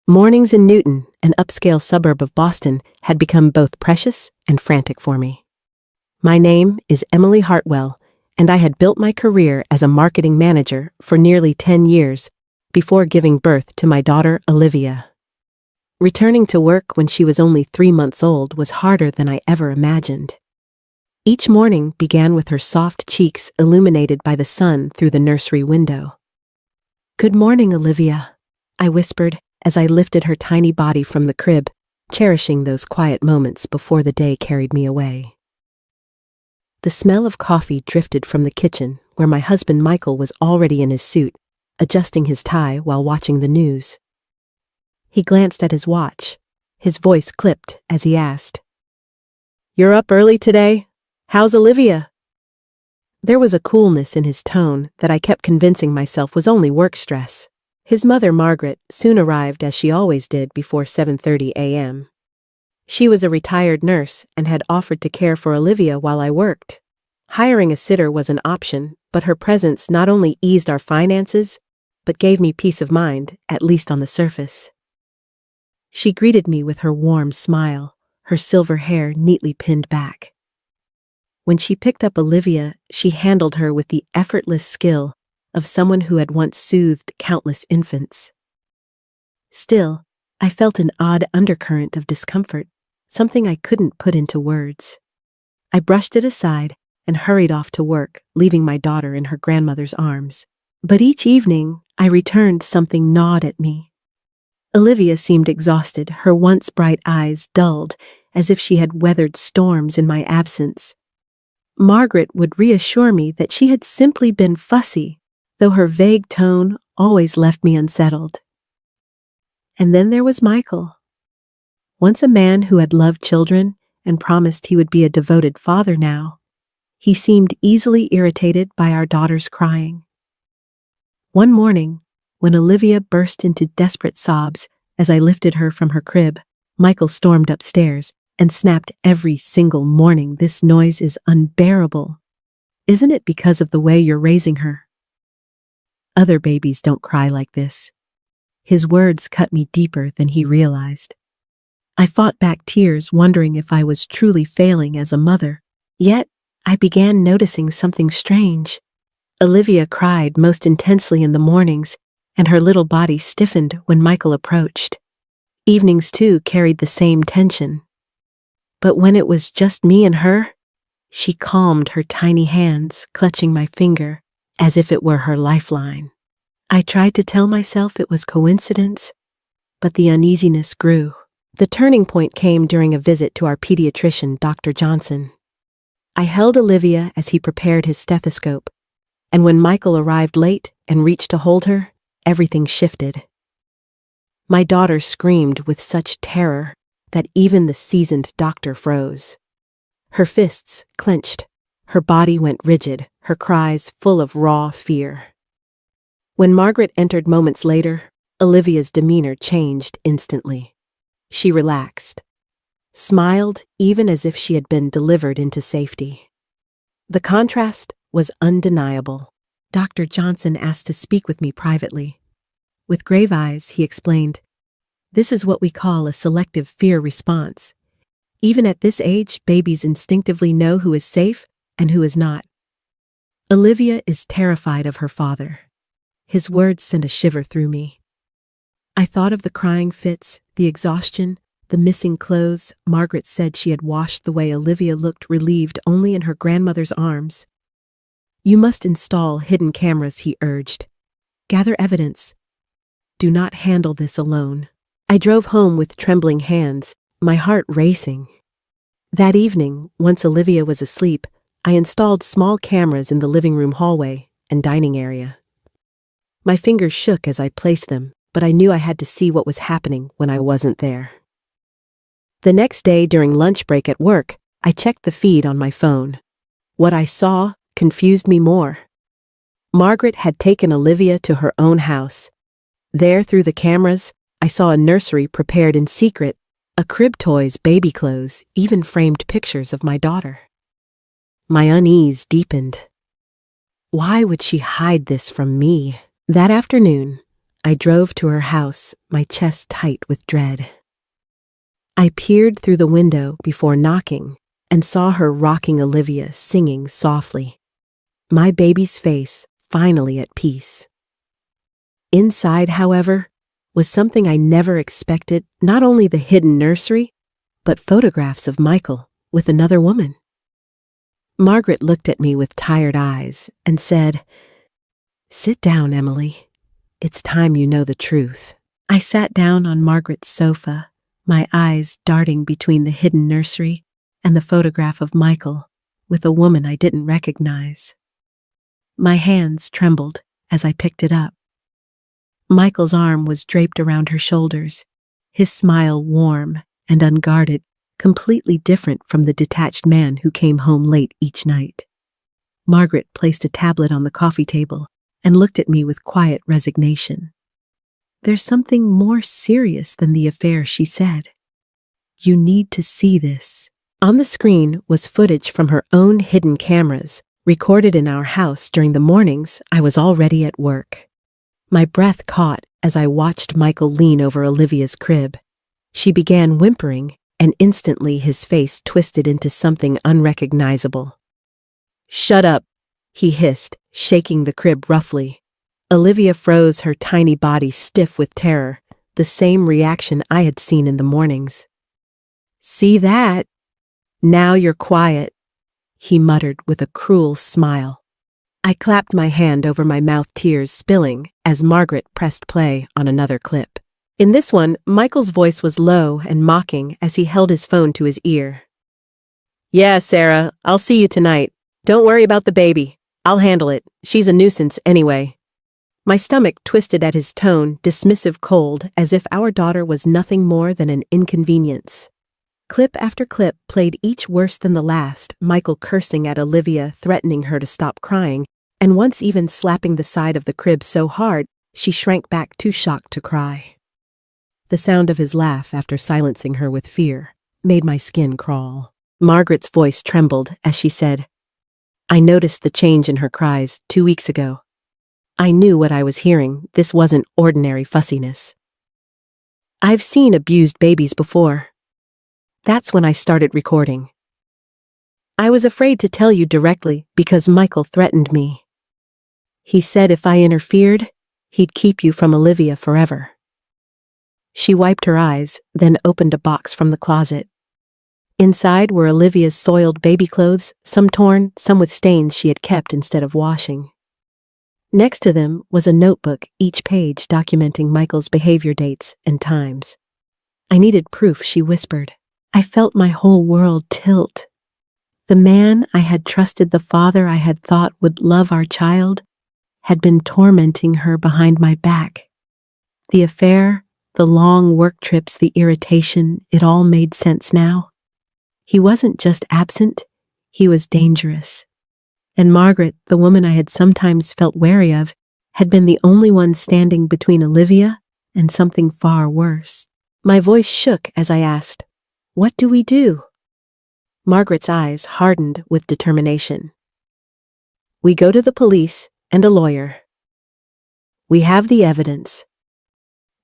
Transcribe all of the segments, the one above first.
Mornings in Newton, an upscale suburb of Boston, had become both precious and frantic for me. My name is Emily Hartwell, and I had built my career as a marketing manager for nearly 10 years before giving birth to my daughter, Olivia. Returning to work when she was only 3 months old was harder than I ever imagined. Each morning began with her soft cheeks illuminated by the sun through the nursery window. "Good morning, Olivia," I whispered as I lifted her tiny body from the crib, cherishing those quiet moments before the day carried me away. The smell of coffee drifted from the kitchen, where my husband Michael was already in his suit, adjusting his tie while watching the news. He glanced at his watch. His voice clipped as he asked, "You're up early today? How's Olivia?" There was a coolness in his tone that I kept convincing myself was only work stress. His mother, Margaret, soon arrived as she always did before 7:30 a.m. She was a retired nurse and had offered to care for Olivia while I worked. Hiring a sitter was an option, but her presence not only eased our finances, but gave me peace of mind, at least on the surface. She greeted me with her warm smile, her silver hair neatly pinned back. When she picked up Olivia, she handled her with the effortless skill of someone who had once soothed countless infants. Still, I felt an odd undercurrent of discomfort, something I couldn't put into words. I brushed it aside and hurried off to work, leaving my daughter in her grandmother's arms. But each evening, I returned something gnawed at me. Olivia seemed exhausted, her once bright eyes dulled, as if she had weathered storms in my absence. Margaret would reassure me that she had simply been fussy, though her vague tone always left me unsettled. And then there was Michael. Once a man who had loved children and promised he would be a devoted father now, he seemed easily irritated by our daughter's crying. One morning, when Olivia burst into desperate sobs as I lifted her from her crib, Michael stormed upstairs and snapped, "Every single morning this noise is unbearable. Isn't it because of the way you're raising her? Other babies don't cry like this." His words cut me deeper than he realized. I fought back tears, wondering if I was truly failing as a mother. Yet, I began noticing something strange. Olivia cried most intensely in the mornings, and her little body stiffened when Michael approached. Evenings, too, carried the same tension. But when it was just me and her, she calmed her tiny hands, clutching my finger, as if it were her lifeline. I tried to tell myself it was coincidence, but the uneasiness grew. The turning point came during a visit to our pediatrician, Dr. Johnson. I held Olivia as he prepared his stethoscope, and when Michael arrived late and reached to hold her, everything shifted. My daughter screamed with such terror that even the seasoned doctor froze. Her fists clenched, her body went rigid, her cries full of raw fear. When Margaret entered moments later, Olivia's demeanor changed instantly. She relaxed, smiled even as if she had been delivered into safety. The contrast was undeniable. Dr. Johnson asked to speak with me privately. With grave eyes, he explained, "This is what we call a selective fear response. Even at this age, babies instinctively know who is safe and who is not. Olivia is terrified of her father." His words sent a shiver through me. I thought of the crying fits, the exhaustion, the missing clothes Margaret said she had washed, the way Olivia looked relieved only in her grandmother's arms. "You must install hidden cameras," he urged. "Gather evidence. Do not handle this alone." I drove home with trembling hands, my heart racing. That evening, once Olivia was asleep, I installed small cameras in the living room hallway and dining area. My fingers shook as I placed them, but I knew I had to see what was happening when I wasn't there. The next day during lunch break at work, I checked the feed on my phone. What I saw confused me more. Margaret had taken Olivia to her own house. There, through the cameras, I saw a nursery prepared in secret, a crib, toys, baby clothes, even framed pictures of my daughter. My unease deepened. Why would she hide this from me? That afternoon, I drove to her house, my chest tight with dread. I peered through the window before knocking and saw her rocking Olivia, singing softly. My baby's face finally at peace. Inside, however, was something I never expected, not only the hidden nursery, but photographs of Michael with another woman. Margaret looked at me with tired eyes and said, "Sit down, Emily. It's time you know the truth." I sat down on Margaret's sofa, my eyes darting between the hidden nursery and the photograph of Michael with a woman I didn't recognize. My hands trembled as I picked it up. Michael's arm was draped around her shoulders, his smile warm and unguarded, completely different from the detached man who came home late each night. Margaret placed a tablet on the coffee table and looked at me with quiet resignation. "There's something more serious than the affair," she said. "You need to see this." On the screen was footage from her own hidden cameras, recorded in our house during the mornings I was already at work. My breath caught as I watched Michael lean over Olivia's crib. She began whimpering, and instantly his face twisted into something unrecognizable. "Shut up," he hissed, shaking the crib roughly. Olivia froze, her tiny body stiff with terror, the same reaction I had seen in the mornings. "See that? Now you're quiet," he muttered with a cruel smile. I clapped my hand over my mouth, tears spilling as Margaret pressed play on another clip. In this one, Michael's voice was low and mocking as he held his phone to his ear. "Yeah, Sarah, I'll see you tonight. Don't worry about the baby. I'll handle it. She's a nuisance anyway." My stomach twisted at his tone, dismissive, cold, as if our daughter was nothing more than an inconvenience. Clip after clip played, each worse than the last, Michael cursing at Olivia, threatening her to stop crying, and once even slapping the side of the crib so hard she shrank back too shocked to cry. The sound of his laugh, after silencing her with fear, made my skin crawl. Margaret's voice trembled as she said, "I noticed the change in her cries 2 weeks ago. I knew what I was hearing. This wasn't ordinary fussiness. I've seen abused babies before. That's when I started recording. I was afraid to tell you directly because Michael threatened me. He said if I interfered, he'd keep you from Olivia forever." She wiped her eyes, then opened a box from the closet. Inside were Olivia's soiled baby clothes, some torn, some with stains she had kept instead of washing. Next to them was a notebook, each page documenting Michael's behavior dates and times. "I needed proof," she whispered. I felt my whole world tilt. The man I had trusted, the father I had thought would love our child, had been tormenting her behind my back. The affair, the long work trips, the irritation, it all made sense now. He wasn't just absent, he was dangerous. And Margaret, the woman I had sometimes felt wary of, had been the only one standing between Olivia and something far worse. My voice shook as I asked, "What do we do?" Margaret's eyes hardened with determination. "We go to the police and a lawyer. We have the evidence.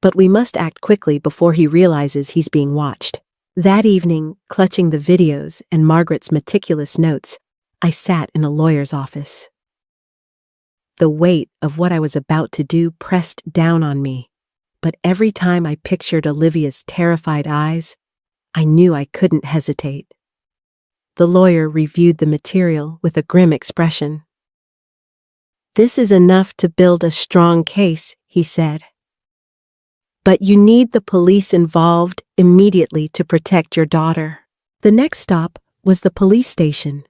But we must act quickly before he realizes he's being watched." That evening, clutching the videos and Margaret's meticulous notes, I sat in a lawyer's office. The weight of what I was about to do pressed down on me, but every time I pictured Olivia's terrified eyes, I knew I couldn't hesitate. The lawyer reviewed the material with a grim expression. "This is enough to build a strong case," he said. "But you need the police involved immediately to protect your daughter." The next stop was the police station.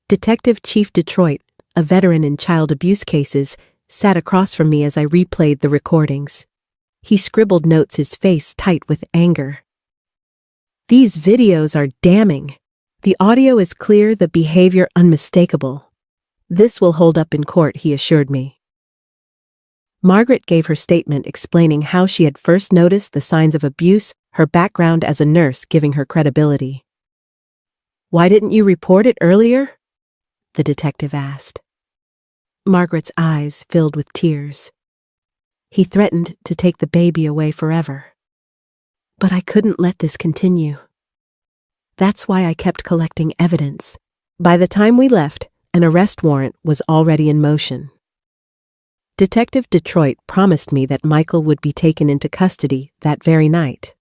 Detective Chief Detroit, a veteran in child abuse cases, sat across from me as I replayed the recordings. He scribbled notes, his face tight with anger. "These videos are damning. The audio is clear, the behavior unmistakable. This will hold up in court," he assured me. Margaret gave her statement explaining how she had first noticed the signs of abuse, her background as a nurse giving her credibility. "Why didn't you report it earlier?" the detective asked. Margaret's eyes filled with tears. He threatened to take the baby away forever. But I couldn't let this continue. That's why I kept collecting evidence. By the time we left, an arrest warrant was already in motion. Detective Detroit promised me that Michael would be taken into custody that very night.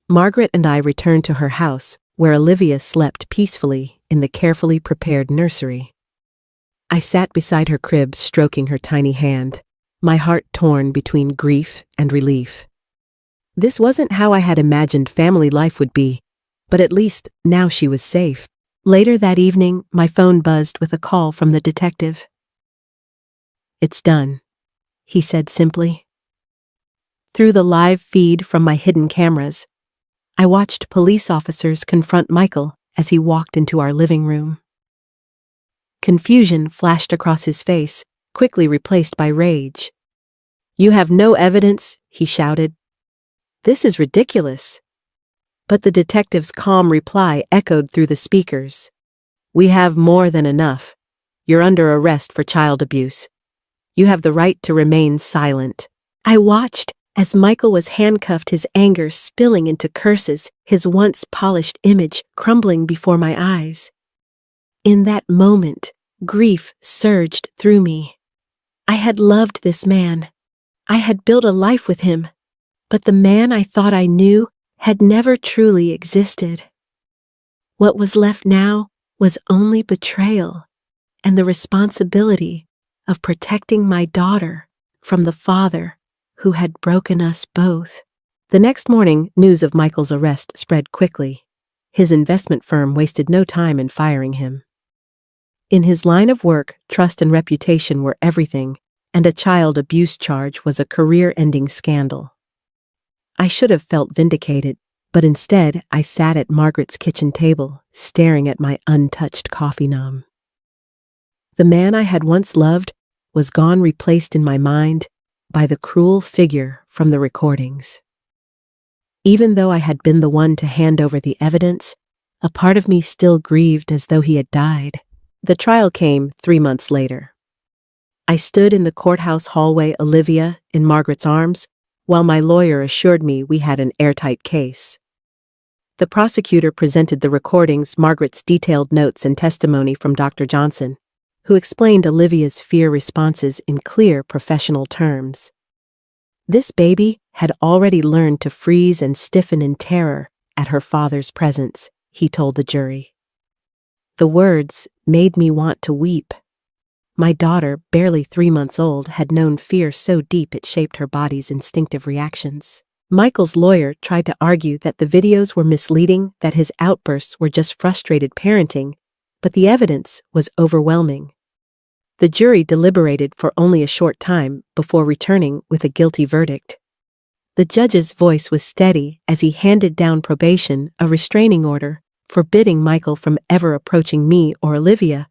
Margaret and I returned to her house, where Olivia slept peacefully in the carefully prepared nursery. I sat beside her crib, stroking her tiny hand, my heart torn between grief and relief. This wasn't how I had imagined family life would be, but at least now she was safe. Later that evening, my phone buzzed with a call from the detective. "It's done," he said simply. Through the live feed from my hidden cameras, I watched police officers confront Michael as he walked into our living room. Confusion flashed across his face, quickly replaced by rage. "You have no evidence," he shouted. "This is ridiculous." But the detective's calm reply echoed through the speakers. "We have more than enough. You're under arrest for child abuse. You have the right to remain silent." I watched as Michael was handcuffed, his anger spilling into curses, his once polished image crumbling before my eyes. In that moment, grief surged through me. I had loved this man. I had built a life with him. But the man I thought I knew had never truly existed. What was left now was only betrayal and the responsibility of protecting my daughter from the father who had broken us both. The next morning, news of Michael's arrest spread quickly. His investment firm wasted no time in firing him. In his line of work, trust and reputation were everything, and a child abuse charge was a career-ending scandal. I should have felt vindicated, but instead I sat at Margaret's kitchen table, staring at my untouched coffee knob. The man I had once loved was gone, replaced in my mind by the cruel figure from the recordings. Even though I had been the one to hand over the evidence, a part of me still grieved as though he had died. The trial came 3 months later. I stood in the courthouse hallway, Olivia in Margaret's arms, while my lawyer assured me we had an airtight case. The prosecutor presented the recordings, Margaret's detailed notes and testimony from Dr. Johnson, who explained Olivia's fear responses in clear professional terms. This baby had already learned to freeze and stiffen in terror at her father's presence, he told the jury. The words made me want to weep. My daughter, barely 3 months old, had known fear so deep it shaped her body's instinctive reactions. Michael's lawyer tried to argue that the videos were misleading, that his outbursts were just frustrated parenting, but the evidence was overwhelming. The jury deliberated for only a short time before returning with a guilty verdict. The judge's voice was steady as he handed down probation, a restraining order forbidding Michael from ever approaching me or Olivia,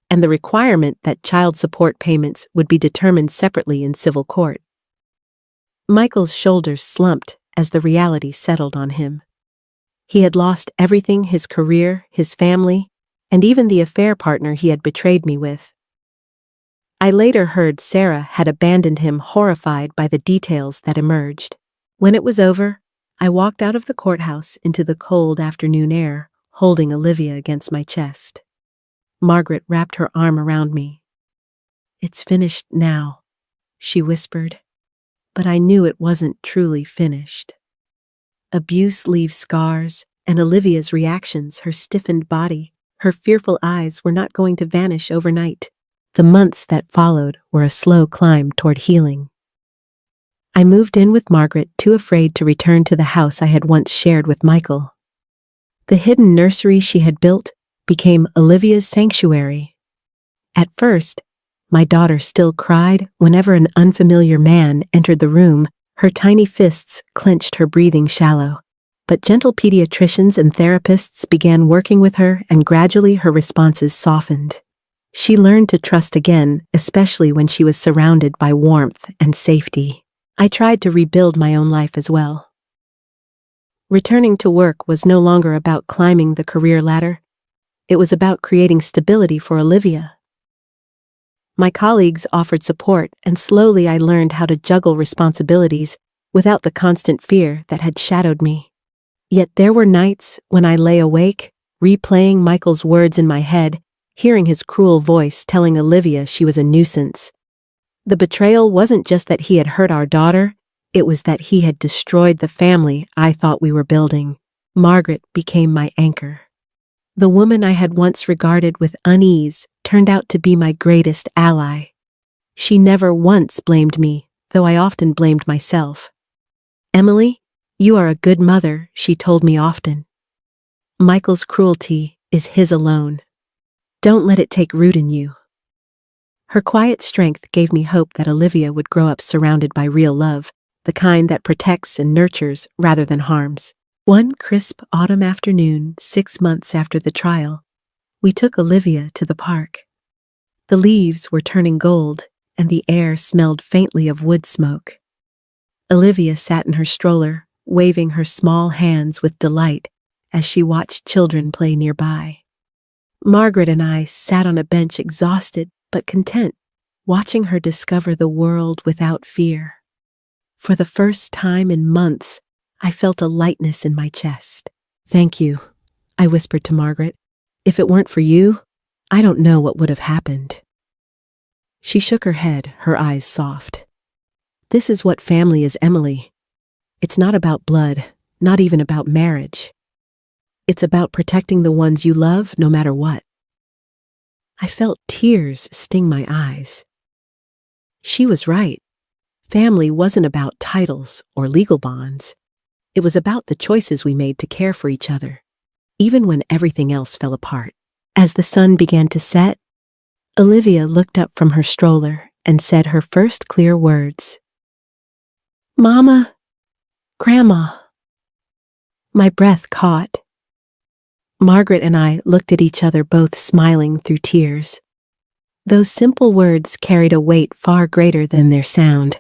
and the requirement that child support payments would be determined separately in civil court. Michael's shoulders slumped as the reality settled on him. He had lost everything: his career, his family, and even the affair partner he had betrayed me with. I later heard Sarah had abandoned him, horrified by the details that emerged. When it was over, I walked out of the courthouse into the cold afternoon air, holding Olivia against my chest. Margaret wrapped her arm around me. "It's finished now," she whispered, but I knew it wasn't truly finished. Abuse leaves scars, and Olivia's reactions, her stiffened body, her fearful eyes, were not going to vanish overnight. The months that followed were a slow climb toward healing. I moved in with Margaret, too afraid to return to the house I had once shared with Michael. The hidden nursery she had built became Olivia's sanctuary. At first, my daughter still cried whenever an unfamiliar man entered the room. Her tiny fists clenched, her breathing shallow. But gentle pediatricians and therapists began working with her, and gradually her responses softened. She learned to trust again, especially when she was surrounded by warmth and safety. I tried to rebuild my own life as well. Returning to work was no longer about climbing the career ladder. It was about creating stability for Olivia. My colleagues offered support, and slowly I learned how to juggle responsibilities without the constant fear that had shadowed me. Yet there were nights when I lay awake, replaying Michael's words in my head, hearing his cruel voice telling Olivia she was a nuisance. The betrayal wasn't just that he had hurt our daughter, it was that he had destroyed the family I thought we were building. Margaret became my anchor. The woman I had once regarded with unease turned out to be my greatest ally. She never once blamed me, though I often blamed myself. "Emily, you are a good mother," she told me often. "Michael's cruelty is his alone. Don't let it take root in you." Her quiet strength gave me hope that Olivia would grow up surrounded by real love, the kind that protects and nurtures rather than harms. One crisp autumn afternoon, 6 months after the trial, we took Olivia to the park. The leaves were turning gold, and the air smelled faintly of wood smoke. Olivia sat in her stroller, waving her small hands with delight as she watched children play nearby. Margaret and I sat on a bench exhausted but content, watching her discover the world without fear. For the first time in months, I felt a lightness in my chest. "Thank you," I whispered to Margaret. "If it weren't for you, I don't know what would have happened." She shook her head, her eyes soft. "This is what family is, Emily. It's not about blood, not even about marriage. It's about protecting the ones you love no matter what." I felt tears sting my eyes. She was right. Family wasn't about titles or legal bonds. It was about the choices we made to care for each other, even when everything else fell apart. As the sun began to set, Olivia looked up from her stroller and said her first clear words. "Mama, Grandma." My breath caught. Margaret and I looked at each other, both smiling through tears. Those simple words carried a weight far greater than their sound.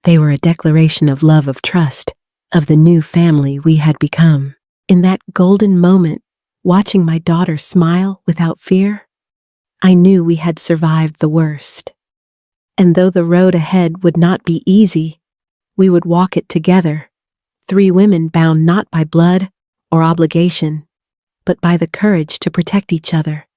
They were a declaration of love, of trust, of the new family we had become. In that golden moment, watching my daughter smile without fear, I knew we had survived the worst. And though the road ahead would not be easy, we would walk it together, 3 women bound not by blood or obligation, but by the courage to protect each other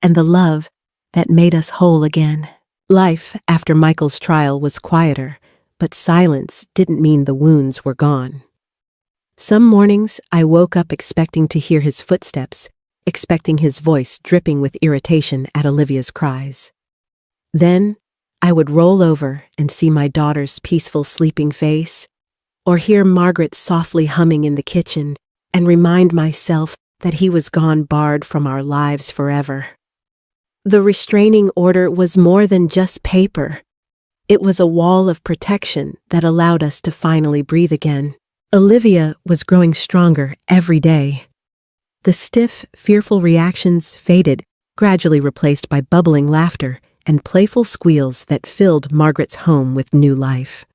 and the love that made us whole again. Life after Michael's trial was quieter, but silence didn't mean the wounds were gone. Some mornings I woke up expecting to hear his footsteps, expecting his voice dripping with irritation at Olivia's cries. Then I would roll over and see my daughter's peaceful sleeping face, or hear Margaret softly humming in the kitchen, and remind myself that he was gone, barred from our lives forever. The restraining order was more than just paper. It was a wall of protection that allowed us to finally breathe again. Olivia was growing stronger every day. The stiff, fearful reactions faded, gradually replaced by bubbling laughter and playful squeals that filled Margaret's home with new life.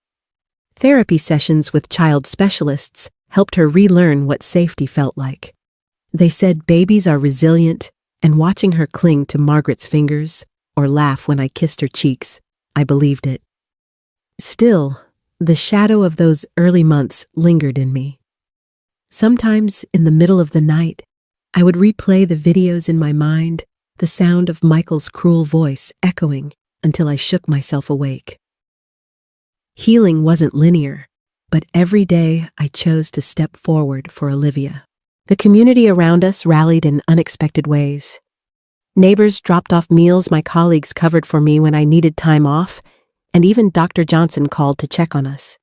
Therapy sessions with child specialists helped her relearn what safety felt like. They said babies are resilient, and watching her cling to Margaret's fingers or laugh when I kissed her cheeks, I believed it. Still, the shadow of those early months lingered in me. Sometimes, in the middle of the night, I would replay the videos in my mind, the sound of Michael's cruel voice echoing until I shook myself awake. Healing wasn't linear, but every day I chose to step forward for Olivia. The community around us rallied in unexpected ways. Neighbors dropped off meals my colleagues covered for me when I needed time off, and even Dr. Johnson called to check on us.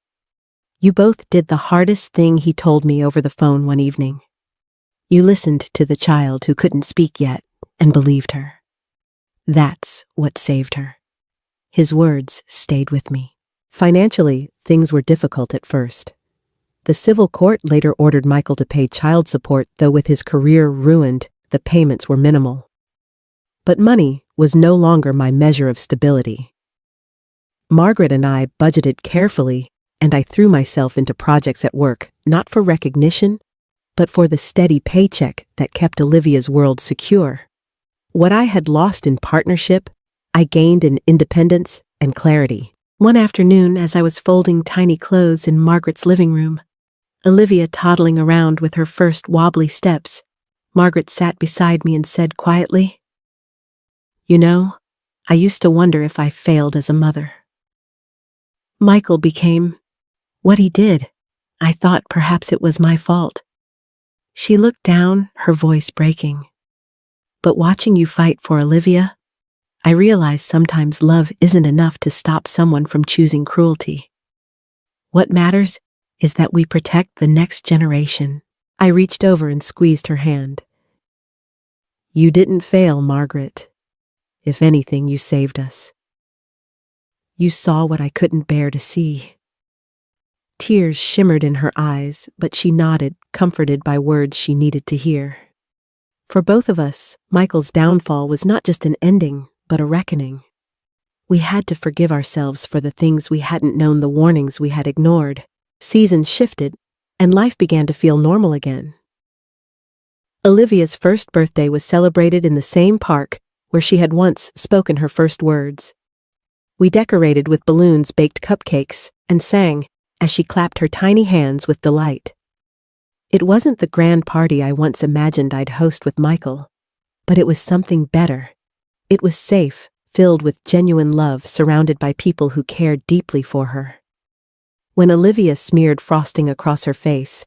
"You both did the hardest thing," he told me over the phone one evening. "You listened to the child who couldn't speak yet and believed her. That's what saved her." His words stayed with me. Financially, things were difficult at first. The civil court later ordered Michael to pay child support, though with his career ruined, the payments were minimal. But money was no longer my measure of stability. Margaret and I budgeted carefully, and I threw myself into projects at work, not for recognition, but for the steady paycheck that kept Olivia's world secure. What I had lost in partnership, I gained in independence and clarity. One afternoon, as I was folding tiny clothes in Margaret's living room, Olivia toddling around with her first wobbly steps, Margaret sat beside me and said quietly, "You know, I used to wonder if I failed as a mother. Michael became what he did. I thought perhaps it was my fault." She looked down, her voice breaking. "But watching you fight for Olivia, I realized sometimes love isn't enough to stop someone from choosing cruelty. What matters is that we protect the next generation." I reached over and squeezed her hand. "You didn't fail, Margaret. If anything, you saved us. You saw what I couldn't bear to see." Tears shimmered in her eyes, but she nodded, comforted by words she needed to hear. For both of us, Michael's downfall was not just an ending, but a reckoning. We had to forgive ourselves for the things we hadn't known, the warnings we had ignored. Seasons shifted, and life began to feel normal again. Olivia's first birthday was celebrated in the same park where she had once spoken her first words. We decorated with balloons, baked cupcakes, and sang as she clapped her tiny hands with delight. It wasn't the grand party I once imagined I'd host with Michael, but it was something better. It was safe, filled with genuine love, surrounded by people who cared deeply for her. When Olivia smeared frosting across her face,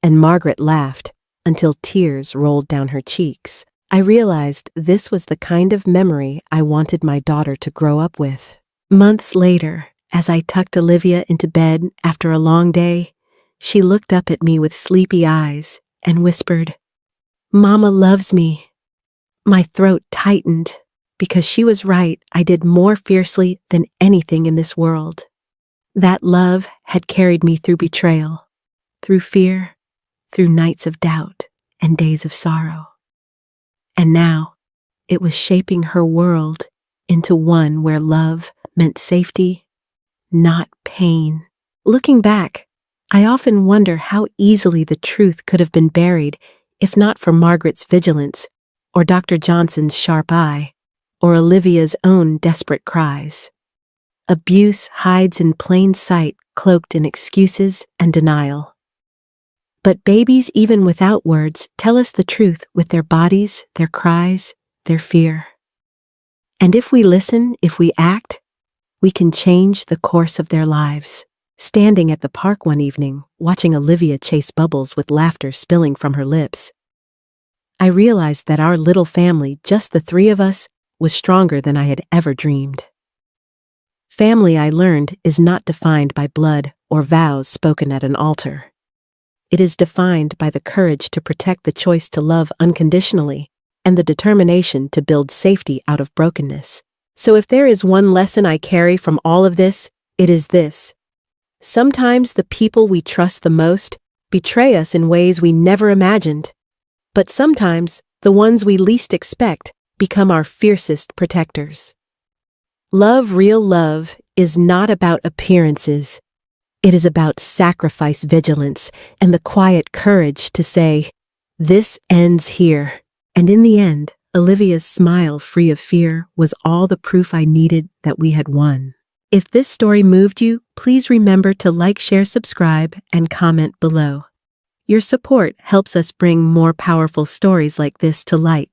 and Margaret laughed until tears rolled down her cheeks, I realized this was the kind of memory I wanted my daughter to grow up with. Months later, as I tucked Olivia into bed after a long day, she looked up at me with sleepy eyes and whispered, "Mama loves me." My throat tightened because she was right. I did more fiercely than anything in this world. That love had carried me through betrayal, through fear, through nights of doubt and days of sorrow. And now, it was shaping her world into one where love meant safety, not pain. Looking back, I often wonder how easily the truth could have been buried if not for Margaret's vigilance, or Dr. Johnson's sharp eye, or Olivia's own desperate cries. Abuse hides in plain sight, cloaked in excuses and denial. But babies, even without words, tell us the truth with their bodies, their cries, their fear. And if we listen, if we act, we can change the course of their lives. Standing at the park one evening, watching Olivia chase bubbles with laughter spilling from her lips, I realized that our little family, just the three of us, was stronger than I had ever dreamed. Family, I learned, is not defined by blood or vows spoken at an altar. It is defined by the courage to protect, the choice to love unconditionally, and the determination to build safety out of brokenness. So if there is one lesson I carry from all of this, it is this. Sometimes the people we trust the most betray us in ways we never imagined. But sometimes the ones we least expect become our fiercest protectors. Love, real love, is not about appearances. It is about sacrifice, vigilance, and the quiet courage to say, "This ends here." And in the end, Olivia's smile, free of fear, was all the proof I needed that we had won. If this story moved you, please remember to like, share, subscribe, and comment below. Your support helps us bring more powerful stories like this to light.